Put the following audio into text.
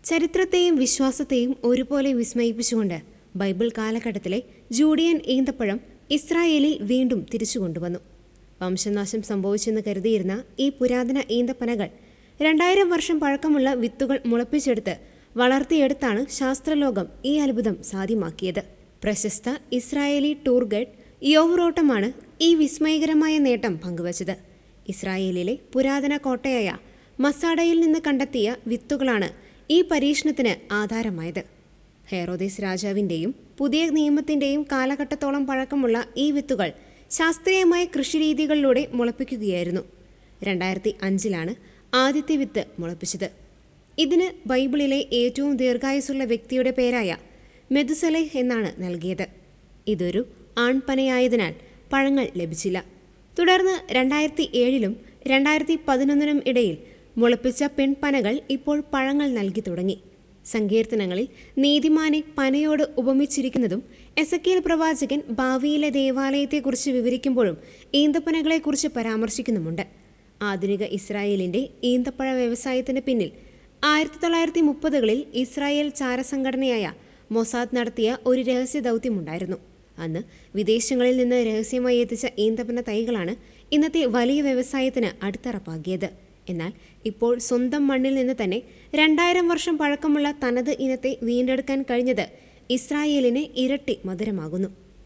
ചരിത്രത്തെയും വിശ്വാസത്തെയും ഒരുപോലെ വിസ്മയിപ്പിച്ചുകൊണ്ട് ബൈബിൾ കാലഘട്ടത്തിലെ ജൂഡിയൻ ഈന്തപ്പഴം ഇസ്രായേലിൽ വീണ്ടും തിരിച്ചു കൊണ്ടുവന്നു. വംശനാശം സംഭവിച്ചെന്ന് കരുതിയിരുന്ന ഈ പുരാതന ഈന്തപ്പനകൾ 2000 വർഷം പഴക്കമുള്ള വിത്തുകൾ മുളപ്പിച്ചെടുത്ത് വളർത്തിയെടുത്താണ് ശാസ്ത്രലോകം ഈ അത്ഭുതം സാധ്യമാക്കിയത്. പ്രശസ്ത ഇസ്രായേലി ടൂർ ഗൈഡ് യോവ് റോട്ടമാണ് ഈ വിസ്മയകരമായ നേട്ടം പങ്കുവച്ചത്. ഇസ്രായേലിലെ പുരാതന കോട്ടയായ മസാഡയിൽ നിന്ന് കണ്ടെത്തിയ വിത്തുകളാണ് ഈ പരീക്ഷണത്തിന് ആധാരമായത്. ഹെറോദേസ് രാജാവിൻ്റെയും പുതിയ നിയമത്തിൻ്റെയും കാലഘട്ടത്തോളം പഴക്കമുള്ള ഈ വിത്തുകൾ ശാസ്ത്രീയമായ കൃഷിരീതികളിലൂടെ മുളപ്പിക്കുകയായിരുന്നു. 2005 ആദ്യത്തെ വിത്ത് മുളപ്പിച്ചത്. ഇതിന് ബൈബിളിലെ ഏറ്റവും ദീർഘായുസ്സുള്ള വ്യക്തിയുടെ പേരായ മെതുസലേഹ് എന്നാണ് നൽകിയത്. ഇതൊരു ആൺപനയായതിനാൽ പഴങ്ങൾ ലഭിച്ചില്ല. തുടർന്ന് 2007 2011 ഇടയിൽ മുളപ്പിച്ച പെൺപനകൾ ഇപ്പോൾ പഴങ്ങൾ നൽകി തുടങ്ങി. സങ്കീർത്തനങ്ങളിൽ നീതിമാനെ പനയോട് ഉപമിച്ചിരിക്കുന്നതും എസെക്കിയേൽ പ്രവാചകൻ ഭാവിയിലെ ദേവാലയത്തെക്കുറിച്ച് വിവരിക്കുമ്പോഴും ഈന്തപ്പനകളെക്കുറിച്ച് പരാമർശിക്കുന്നുമുണ്ട്. ആധുനിക ഇസ്രായേലിന്റെ ഈന്തപ്പഴ വ്യവസായത്തിന് പിന്നിൽ 1930കളിൽ ഇസ്രായേൽ ചാരസംഘടനയായ മൊസാദ് നടത്തിയ ഒരു രഹസ്യ ദൗത്യമുണ്ടായിരുന്നു. അന്ന് വിദേശങ്ങളിൽ നിന്ന് രഹസ്യമായി എത്തിച്ച ഈന്തപ്പന തൈകളാണ് ഇന്നത്തെ വലിയ വ്യവസായത്തിന് അടിത്തറപ്പാകിയത്. എന്നാൽ ഇപ്പോൾ സ്വന്തം മണ്ണിൽ നിന്ന് തന്നെ 2000 വർഷം പഴക്കമുള്ള തനത് ഇനത്തെ വീണ്ടെടുക്കാൻ കഴിഞ്ഞത് ഇസ്രായേലിന് ഇരട്ടി മധുരമാകുന്നു.